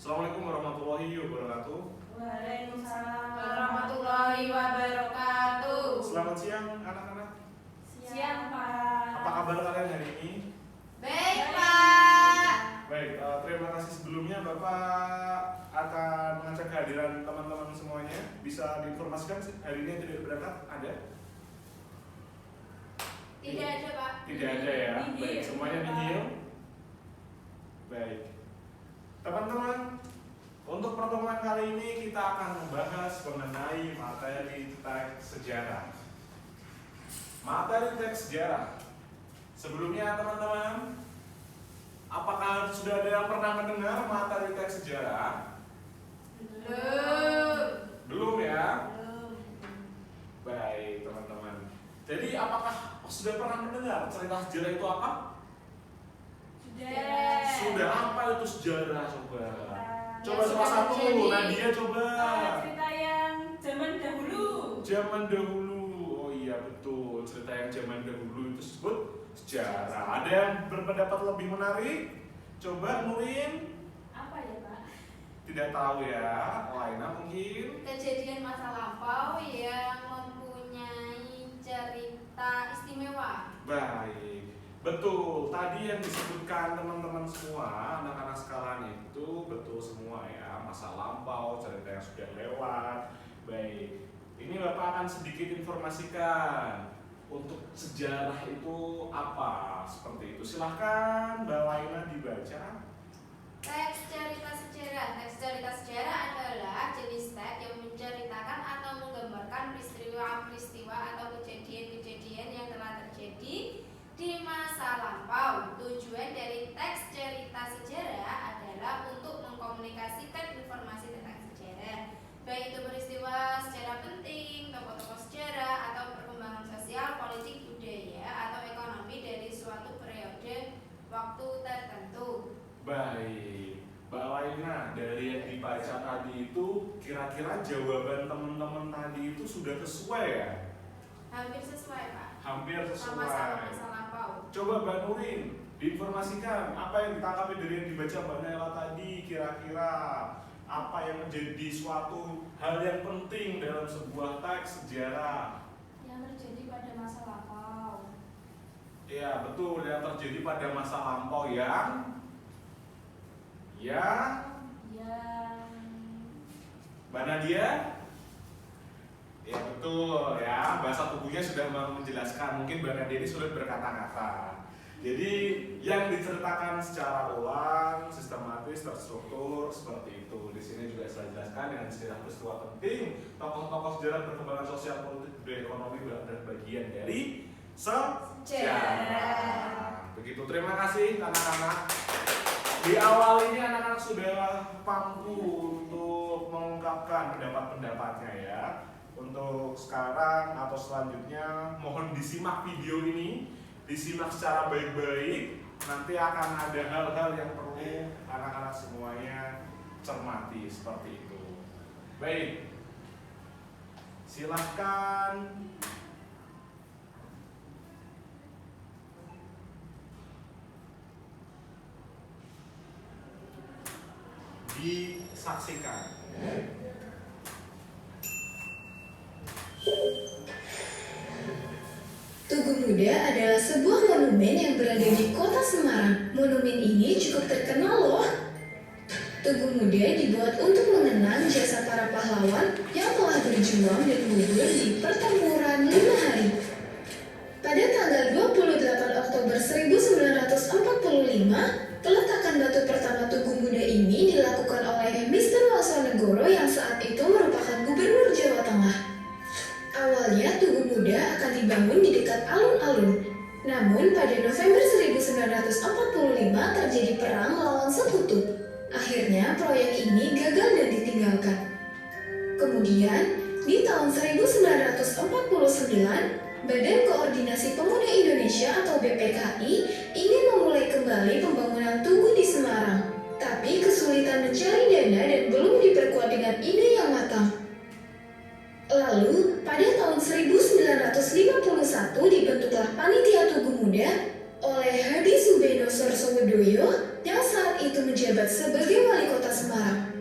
Assalamualaikum warahmatullahi wabarakatuh. Waalaikumsalam warahmatullahi wabarakatuh. Selamat siang anak-anak. Siang Pak. Apa kabar kalian hari ini? Baik Pak. Baik, terima kasih sebelumnya. Bapak akan mengajak kehadiran teman-teman semuanya. Bisa diinformasikan hari ini tidak berangkat? Ada? Tidak ada Pak. Tidak ada ya. Baik, semuanya nihil. Baik. Teman-teman, untuk pertemuan kali ini kita akan membahas mengenai materi teks sejarah. Materi teks sejarah. Sebelumnya teman-teman, apakah sudah ada yang pernah mendengar materi teks sejarah? Belum. Belum ya? Belum. Baik teman-teman. Jadi apakah sudah pernah mendengar cerita sejarah itu apa? Sudah. Apa itu sejarah coba? Coba salah satu, Nadia coba. Cerita yang zaman dahulu. Zaman dahulu. Oh iya betul, cerita yang zaman dahulu itu disebut sejarah. Ada yang berpendapat lebih menarik? Coba Nurin. Apa ya Pak? Tidak tahu ya. Laina mungkin. Kejadian masa lampau yang mempunyai cerita istimewa. Baik. Betul, tadi yang disebutkan teman-teman semua, anak-anak sekalian itu betul semua ya. Masa lampau, cerita yang sudah lewat. Baik, ini Bapak akan sedikit informasikan untuk sejarah itu apa, seperti itu. Silahkan Mbak Laina dibaca. Teks cerita sejarah. Teks cerita sejarah adalah jenis teks yang menceritakan atau menggambarkan peristiwa-peristiwa atau kejadian-kejadian yang telah terjadi di masa lampau. Tujuan dari teks cerita sejarah adalah untuk mengkomunikasikan informasi tentang sejarah, baik itu peristiwa sejarah penting, tokoh-tokoh sejarah, atau perkembangan sosial, politik, budaya, atau ekonomi dari suatu periode waktu tertentu. Baik, Mbak Laina, dari yang dibaca tadi itu kira-kira jawaban teman-teman tadi itu sudah sesuai ya? Hampir sesuai Pak. Hampir sesuai. Sama-sama masa lampau. Coba Mbak Nurin, diinformasikan apa yang ditangkap dari yang dibaca Mbak Naila tadi, kira-kira apa yang menjadi suatu hal yang penting dalam sebuah teks sejarah. Yang terjadi pada masa lampau. Ya betul, yang terjadi pada masa lampau yang Mbak Nadia. Ya betul ya, bahasa tubuhnya sudah menjelaskan. Mungkin Mbak Nadia ini sulit berkata-kata. Jadi yang diceritakan secara ulang, sistematis, terstruktur seperti itu. Di sini juga saya jelaskan dengan sejarah peristiwa penting, tokoh-tokoh sejarah perkembangan sosial, politik, budaya, ekonomi dan bagian dari sejarah. Begitu, terima kasih anak-anak. Di awal ini anak-anak sudah mampu untuk mengungkapkan pendapat-pendapatnya ya. Untuk sekarang atau selanjutnya mohon disimak video ini, disimak secara baik-baik. Nanti akan ada hal-hal yang perlu anak-anak semuanya cermati seperti itu. Baik, silahkan disaksikan. Tugu Muda adalah sebuah monumen yang berada di kota Semarang. Monumen ini cukup terkenal loh. Tugu Muda dibuat untuk mengenang jasa para pahlawan yang telah berjuang dan gugur di pertempuran 5 hari. Pada tanggal 28 Oktober 1945, peletakan batu pertama Tugu Muda ini dilakukan oleh Mr. Wasonegoro yang saat itu merupakan gubernur Jawa Tengah. Awalnya Tugu Muda akan dibangun di dekat alun-alun. Namun pada November 1945 terjadi perang melawan Sekutu. Akhirnya proyek ini gagal dan ditinggalkan. Kemudian di tahun 1949, Badan Koordinasi Pemuda Indonesia atau BPKI ingin memulai kembali pembangunan tugu di Semarang. Tapi kesulitan mencari dana dan belum diperkuat dengan ide yang matang. Lalu, pada tahun 1951 dibentuklah Panitia Tugu Muda oleh Hadi Subeno Sorsowedoyo yang saat itu menjabat menjabat sebagai wali kota Semarang.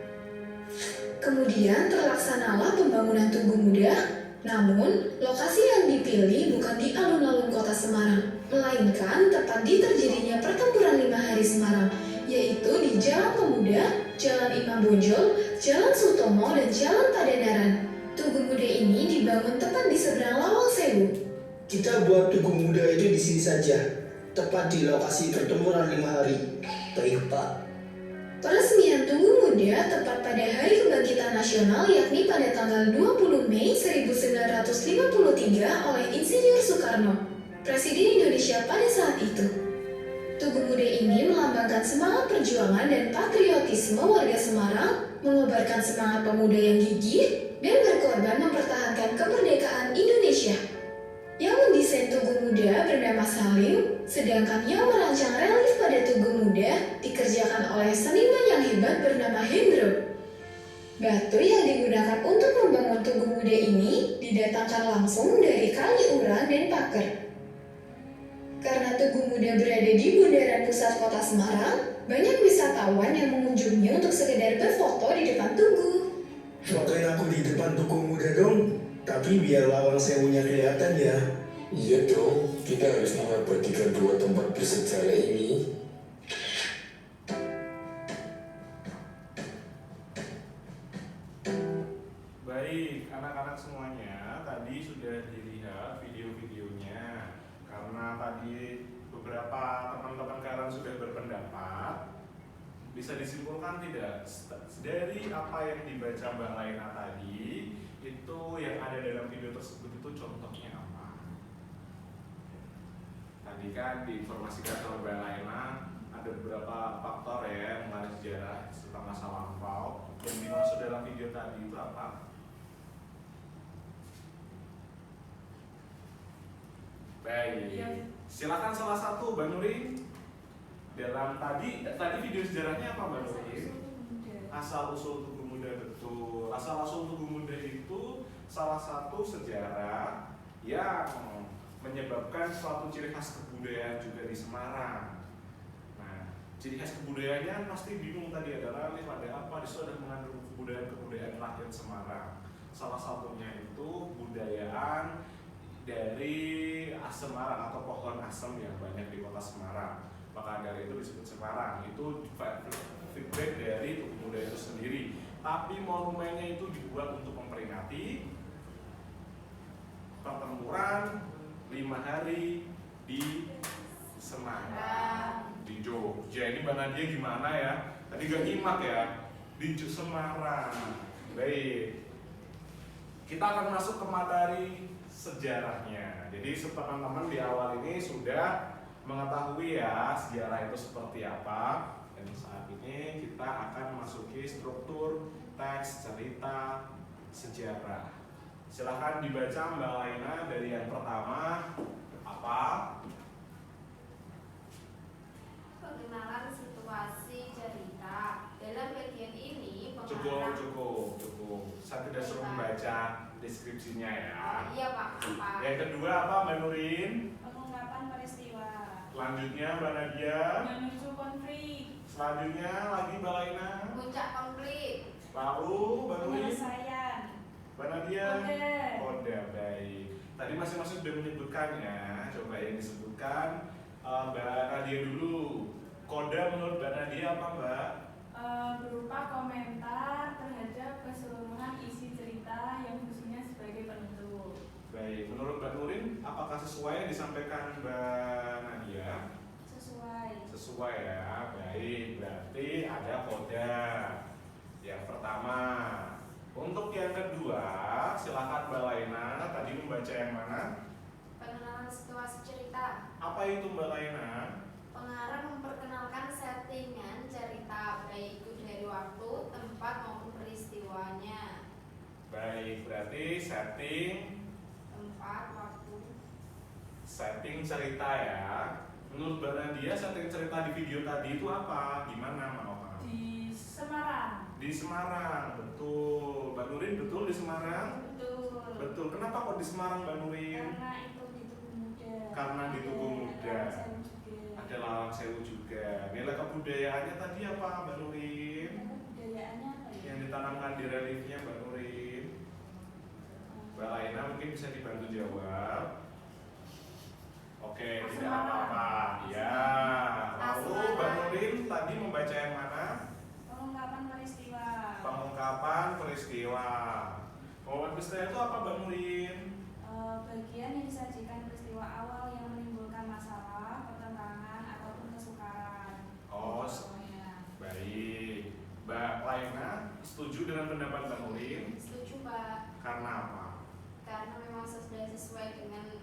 Kemudian terlaksanalah pembangunan Tugu Muda, namun lokasi yang dipilih bukan di alun-alun kota Semarang, melainkan tepat di terjadinya pertempuran 5 hari Semarang, yaitu di Jalan Pemuda, Jalan Imam Bonjol, Jalan Sutomo, dan Jalan Padanaran. Tugu Muda ini dibangun tepat di seberang Lawang Sewu. Kita buat Tugu Muda itu di sini saja, tepat di lokasi pertempuran 5 hari. Baik, Pak. Peresmian Tugu Muda tepat pada Hari Kebangkitan Nasional yakni pada tanggal 20 Mei 1953 oleh Insinyur Soekarno, Presiden Indonesia pada saat itu. Tugu Muda ini melambangkan semangat perjuangan dan patriotisme warga Semarang, mengobarkan semangat pemuda yang gigih dan berkorban mempertahankan kemerdekaan Indonesia. Yang mendesain Tugu Muda bernama Salim, sedangkan yang merancang relief pada Tugu Muda dikerjakan oleh seniman yang hebat bernama Hendro. Batu yang digunakan untuk membangun Tugu Muda ini didatangkan langsung dari Kaliurang dan Paker. Karena Tugu Muda berada di bundaran pusat kota Semarang, banyak wisatawan yang mengunjunginya untuk sekedar berfoto di depan Tugu. Fotoin aku di depan Tugu Muda dong, tapi biar Lawang Sewunya kelihatan ya. Iya dong, kita harus mengabadikan dua tempat bersejarah ini. Baik, anak-anak semuanya, tadi sudah dilihat video-videonya. Karena tadi beberapa teman-teman kalian sudah berpendapat, bisa disimpulkan tidak dari apa yang dibaca Mbak Laina tadi, itu yang ada dalam video tersebut itu contohnya apa? Tadi kan diinformasikan oleh Mbak Laina ada beberapa faktor ya mengenai sejarah serta masa lampau. Yang dimaksud dalam video tadi itu apa? Baik, silakan salah satu Mbak Nuri. Dalam tadi video sejarahnya apa Mbak Nuri? Asal usul Tugu Muda, betul. Asal usul Tugu Muda itu salah satu sejarah yang menyebabkan suatu ciri khas kebudayaan juga di Semarang. Nah, ciri khas kebudayaannya pasti bingung tadi ada relief, ada apa, di situ ada mengandung kebudayaan rakyat Semarang. Salah satunya itu budayaan dari Semarang atau pohon asem yang banyak di kota Semarang. Maka dari itu disebut Semarang. Itu feedback dari Tugu Muda itu sendiri. Tapi monumennya itu dibuat untuk memperingati pertempuran 5 hari di Semarang, di Jogja. Ini Mbak Nadia gimana ya? Tadi gak nyimak ya? Di Semarang. Baik. Kita akan masuk ke materi sejarahnya. Jadi teman-teman di awal ini sudah mengetahui ya sejarah itu seperti apa. Dan saat ini kita akan masuki struktur teks cerita sejarah. Silahkan dibaca Mbak Laina dari yang pertama apa? Pengenalan situasi cerita. Dalam bagian ini Cukup. Saya tidak suruh membaca deskripsinya ya. Iya Pak. Yang kedua apa Mbak Nurin? Pengungkapan peristiwa. Selanjutnya Mbak Nadia. Menuju konflik. Selanjutnya lagi Mbak Laina. Puncak konflik. Lalu Mbak Nurin. Penyelesaian. Mbak Nadia. Kode. Baik. Tadi masing-masing sudah menyebutkannya. Coba yang disebutkan Mbak Nadia dulu. Kode menurut Mbak Nadia apa Mbak? Berupa komentar terhadap keseluruhan isi cerita yang fungsinya sebagai penentu. Baik. Menurut Mbak Nurin, apakah sesuai yang disampaikan Mbak Nadia? Sesuai ya. Baik. Berarti ada kode. Yang pertama. Untuk yang kedua, silakan Mbak Laina. Tadi membaca yang mana? Pengenalan situasi cerita. Apa itu Mbak Laina? Pengarang memperkenalkan settingan cerita, baik itu dari waktu, tempat maupun peristiwanya. Baik, berarti setting Tempat, waktu. cerita ya. Menurut Mbak Nadia, setting cerita di video tadi itu apa? Gimana Mama? Di Semarang. Di Semarang, betul. Mbak Nurin betul di Semarang? Betul. Betul. Kenapa kok di Semarang Mbak Nurin? Karena itu di Tugu Muda. Karena di Tugu Muda. Ada Ada Lawang Sewu juga. Nilai kebudayaannya tadi apa, Mbak Nurin? Kebudayaannya apa ya? Yang ditanamkan di reliefnya, Mbak Nurin. Mbak Laina mungkin bisa dibantu jawab. Oke, tidak apa-apa. Ya. Lalu Mbak Nurin tadi membaca yang mana? Pengungkapan peristiwa. Pengungkapan peristiwa. Pengungkapan peristiwa itu apa, Mbak Nurin? Bagian yang disajikan peristiwa awal yang menimbulkan masalah, pertentangan, ataupun kesukaran. Oh, Contohnya. baik. Mbak Laina setuju dengan pendapat Mbak Nurin? Setuju Pak, Karena apa? karena memang sudah sesuai dengan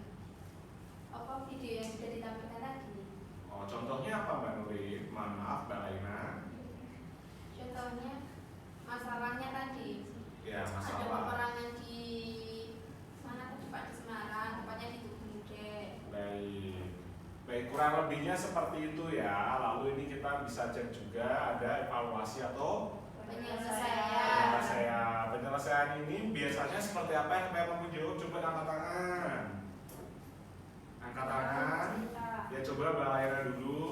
apa video yang sudah ditampilkan tadi. Oh, contohnya apa, Mbak Nurin? Mohon maaf, Mbak Laina. Contohnya masalahnya tadi Ya, ada masalah. peperangan di mana tadi Pak, di Semarang, tepatnya di Tugunde. Baik. Baik, kurang lebihnya seperti itu ya. Lalu ini kita bisa cek juga ada evaluasi atau Penyelesaian. Penyelesaian ini biasanya seperti apa yang memang menjawab? Coba angkat tangan. Angkat tangan. Cerita. Ya coba Mbak Laina dulu.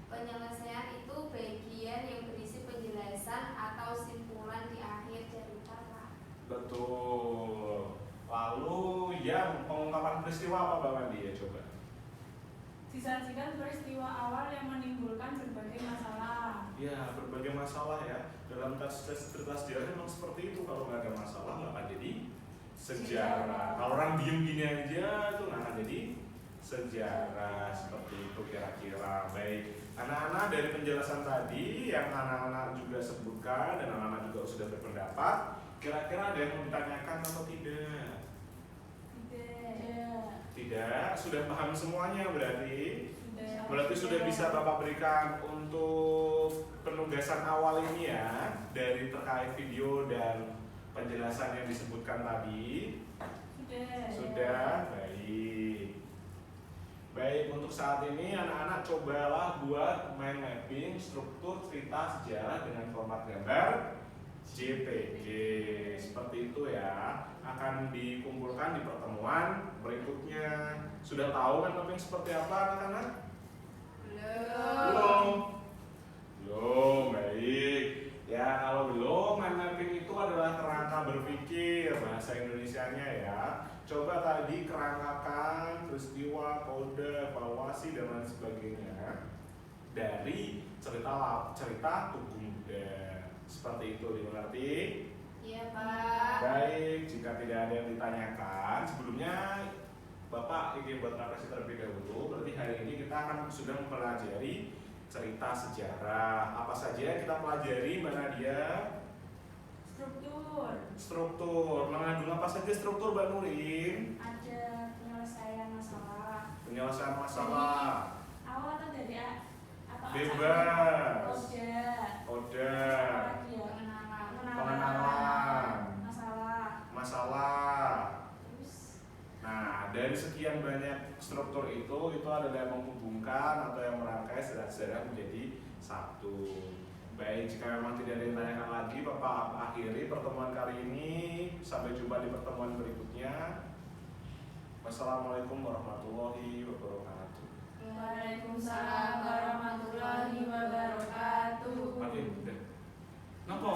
Penyelesaian itu bagian yang berisi penjelasan atau simpulan di akhir cerita Pak. Betul. Lalu yang pengungkapan peristiwa apa Mbak Mandi ya coba? Disajikan peristiwa awal yang menimbulkan berbagai masalah. Ya berbagai masalah ya. Dalam tes cerita sejarah memang seperti itu. Kalau nggak ada masalah nggak akan jadi sejarah. Kalau orang diem gini aja itu nggak akan jadi sejarah. Seperti itu kira-kira. Baik. Anak-anak dari penjelasan tadi yang anak-anak juga sebutkan dan anak-anak juga sudah berpendapat. Kira-kira ada yang mau ditanyakan atau tidak? Tidak. Tidak, sudah paham semuanya berarti. Tidak. Berarti sudah bisa Bapak berikan untuk penugasan awal ini ya, dari terkait video dan penjelasan yang disebutkan tadi. Sudah. Sudah, baik. Baik, untuk saat ini anak-anak cobalah buat mind mapping struktur cerita sejarah dengan format gambar JPG. Seperti itu ya. Akan dikumpulkan di pertemuan berikutnya. Sudah tahu kan mapping seperti apa anak-anak? Belum. Belum, baik. Ya, kalau belum, mind mapping itu adalah kerangka berpikir bahasa Indonesianya ya. Coba tadi kerangkakan peristiwa, kode, evaluasi dan lain sebagainya dari cerita Tugu Muda. Seperti itu dimengerti? Iya Pak. Baik, jika tidak ada yang ditanyakan, sebelumnya Bapak ingin buat refleksi terlebih dahulu. Berarti hari ini kita akan sudah mempelajari cerita sejarah. Apa saja yang kita pelajari, Mbak Nadia? Struktur. Struktur. Mengandung apa saja struktur, Mbak Nurin? Ada penyelesaian masalah. Penyelesaian masalah. Awal atau dari atau Bebas. Oda. Oda. Pengenalan. Masalah. Terus Nah, dari sekian banyak struktur itu adalah yang menghubungkan atau yang merangkai sejarah menjadi satu. Baik, jika memang tidak ada yang ditanyakan lagi, Bapak akhiri pertemuan kali ini. Sampai jumpa di pertemuan berikutnya. Wassalamualaikum warahmatullahi wabarakatuh. Waalaikumsalam warahmatullahi wabarakatuh. Oke, udah. Kenapa?